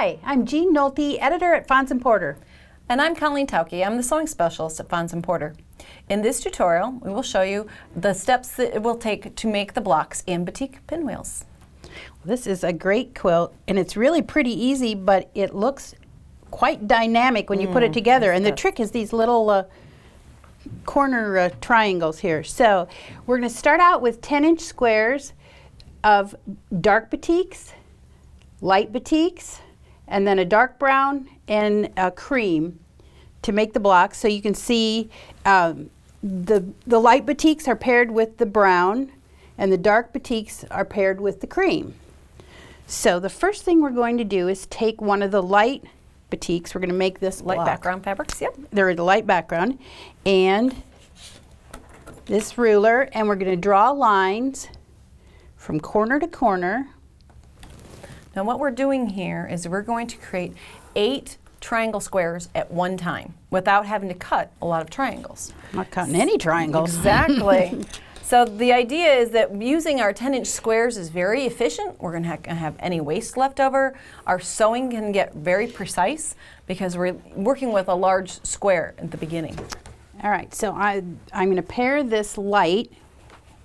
Hi, I'm Jean Nolte, editor at Fonds & Porter. And I'm Colleen Tauke. I'm the sewing specialist at Fonds & Porter. In this tutorial, we will show you the steps that it will take to make the blocks in Batik Pinwheels. This is a great quilt, and it's really pretty easy, but it looks quite dynamic when you put it together. And the trick is these little corner triangles here. So we're going to start out with 10-inch squares of dark batiks, light batiks, and then a dark brown and a cream to make the blocks. So you can see the light batiks are paired with the brown, and the dark batiks are paired with the cream. So the first thing we're going to do is take one of the light batiks. We're going to make this light block. Background fabrics, yep. They're the light background. And this ruler, and we're going to draw lines from corner to corner. Now what we're doing here is we're going to create 8 triangle squares at one time without having to cut a lot of triangles. I'm not cutting any triangles. Exactly. So the idea is that using our 10-inch squares is very efficient. We're going to have any waste left over. Our sewing can get very precise because we're working with a large square at the beginning. All right, so I'm going to pair this light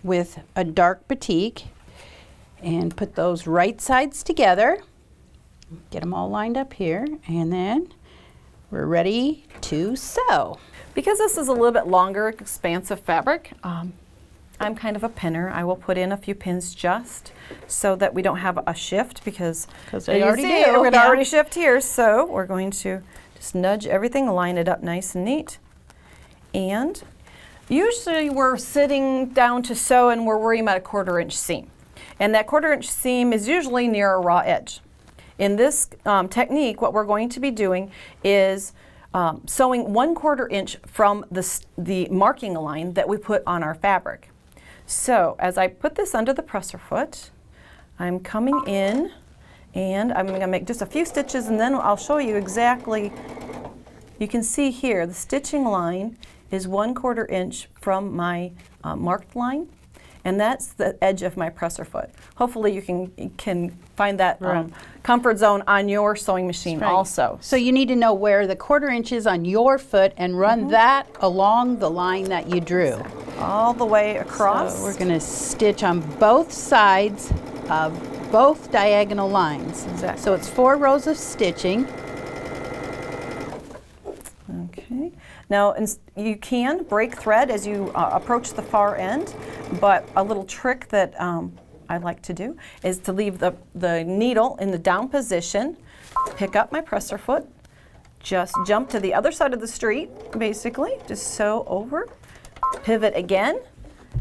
with a dark batik and put those right sides together. Get them all lined up here, and then we're ready to sew. Because this is a little bit longer, expansive fabric, I'm kind of a pinner. I will put in a few pins just so that we don't have a shift because they already do. We're going to already shift here. So we're going to just nudge everything, line it up nice and neat. And usually we're sitting down to sew and we're worrying about a 1/4 inch seam. And that 1/4 inch seam is usually near a raw edge. In this technique, what we're going to be doing is sewing 1/4 inch from the marking line that we put on our fabric. So as I put this under the presser foot, I'm coming in and I'm going to make just a few stitches, and then I'll show you exactly. You can see here the stitching line is 1/4 inch from my marked line, and that's the edge of my presser foot. Hopefully you can find that comfort zone on your sewing machine also. So you need to know where the 1/4 inch is on your foot and run that along the line that you drew. All the way across. So we're going to stitch on both sides of both diagonal lines. Exactly. So it's 4 rows of stitching. Okay. Now you can break thread as you approach the far end, but a little trick that I like to do is to leave the needle in the down position, pick up my presser foot, just jump to the other side of the street, basically, just sew over, pivot again,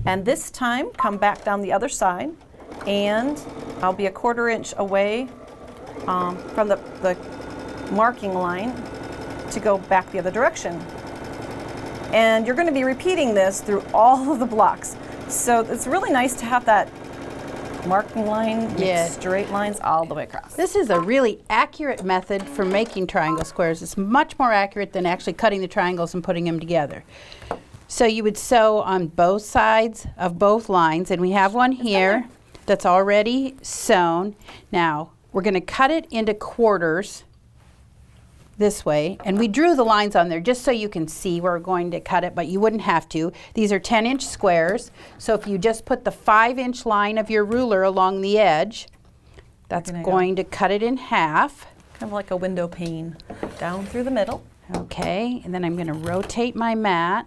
and this time come back down the other side, and I'll be a 1/4 inch away from the marking line to go back the other direction. And you're going to be repeating this through all of the blocks. So it's really nice to have that marking line, straight lines all the way across. This is a really accurate method for making triangle squares. It's much more accurate than actually cutting the triangles and putting them together. So you would sew on both sides of both lines, and we have one here that's already sewn. Now we're going to cut it into quarters this way, and we drew the lines on there just so you can see where we're going to cut it, but you wouldn't have to. These are 10-inch squares, so if you just put the 5-inch line of your ruler along the edge, that's going to cut it in half. Kind of like a window pane down through the middle. Okay, and then I'm going to rotate my mat.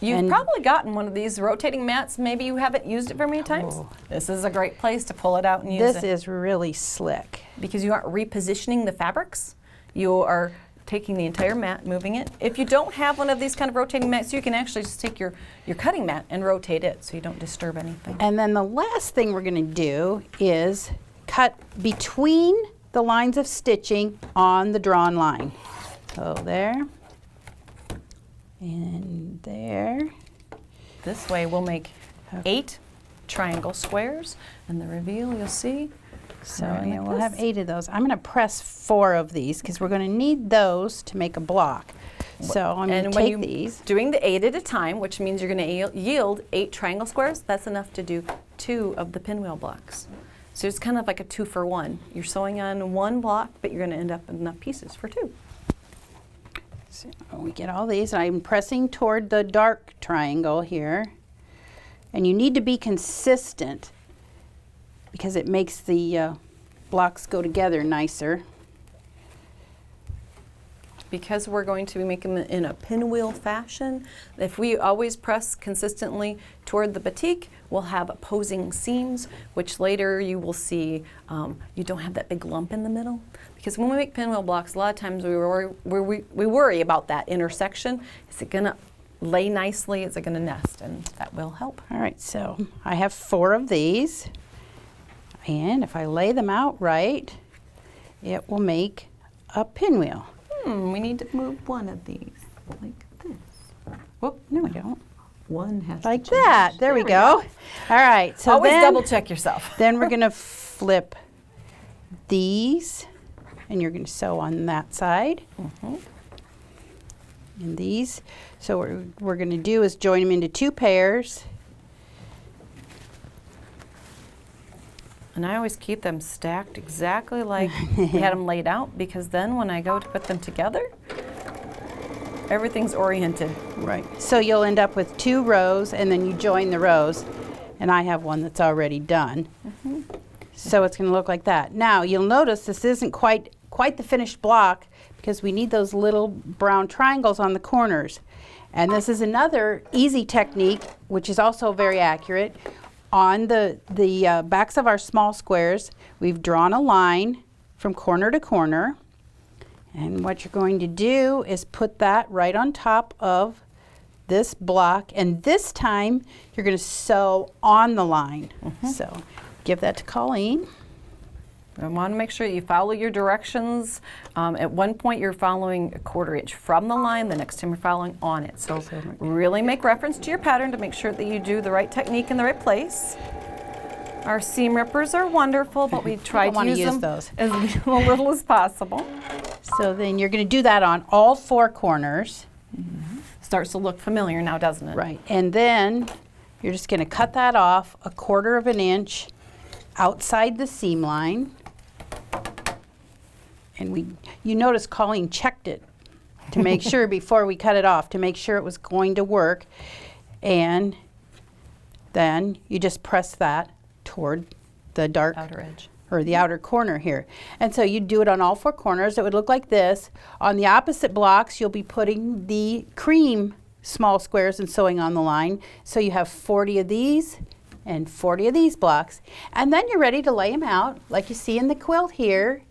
You've probably gotten one of these rotating mats. Maybe you haven't used it very many times. This is a great place to pull it out and use it. This is really slick. Because you aren't repositioning the fabrics. You are taking the entire mat, moving it. If you don't have one of these kind of rotating mats, you can actually just take your cutting mat and rotate it so you don't disturb anything. And then the last thing we're going to do is cut between the lines of stitching on the drawn line. So there and there. This way we'll make 8 triangle squares, and the reveal you'll see. So yeah, we'll have 8 of those. I'm going to press 4 of these because we're going to need those to make a block. So I'm going to take these. Doing the 8 at a time, which means you're going to yield 8 triangle squares, that's enough to do 2 of the pinwheel blocks. So it's kind of like a 2-for-1. You're sewing on one block, but you're going to end up with enough pieces for 2. So we get all these. I'm pressing toward the dark triangle here. And you need to be consistent because it makes the blocks go together nicer. Because we're going to be making them in a pinwheel fashion, if we always press consistently toward the batik, we'll have opposing seams, which later you will see you don't have that big lump in the middle. Because when we make pinwheel blocks, a lot of times we worry about that intersection. Is it going to lay nicely? Is it going to nest? And that will help. All right, so I have 4 of these. And if I lay them out right, it will make a pinwheel. We need to move one of these like this. Whoop, no I don't. One has Like to change. that. There we go. All right, so Always then, double check yourself. then we're going to flip these, and you're going to sew on that side. And these. So what we're going to do is join them into 2 pairs. And I always keep them stacked exactly like we had them laid out, because then when I go to put them together, everything's oriented. Right. So you'll end up with 2 rows, and then you join the rows. And I have one that's already done. So it's going to look like that. Now you'll notice this isn't quite the finished block because we need those little brown triangles on the corners. And this is another easy technique, which is also very accurate. On the backs of our small squares, we've drawn a line from corner to corner. And what you're going to do is put that right on top of this block. And this time, you're going to sew on the line. So give that to Colleen. I want to make sure you follow your directions. At one point, you're following a 1/4 inch from the line. The next time, you're following on it. So really make reference to your pattern to make sure that you do the right technique in the right place. Our seam rippers are wonderful, but we try to use them those. as little as possible. So then you're going to do that on all 4 corners. Starts to look familiar now, doesn't it? Right. And then you're just going to cut that off 1/4 inch outside the seam line. And you notice Colleen checked it to make sure before we cut it off, to make sure it was going to work. And then you just press that toward the dark Outer edge. or the outer corner here. And so you do it on all 4 corners. It would look like this. On the opposite blocks, you'll be putting the cream small squares and sewing on the line. So you have 40 of these and 40 of these blocks. And then you're ready to lay them out like you see in the quilt here.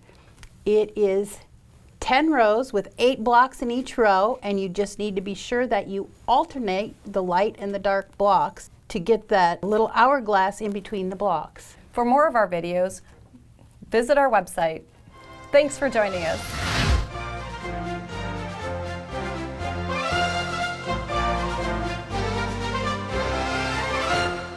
It is 10 rows with 8 blocks in each row, and you just need to be sure that you alternate the light and the dark blocks to get that little hourglass in between the blocks. For more of our videos, visit our website. Thanks for joining us.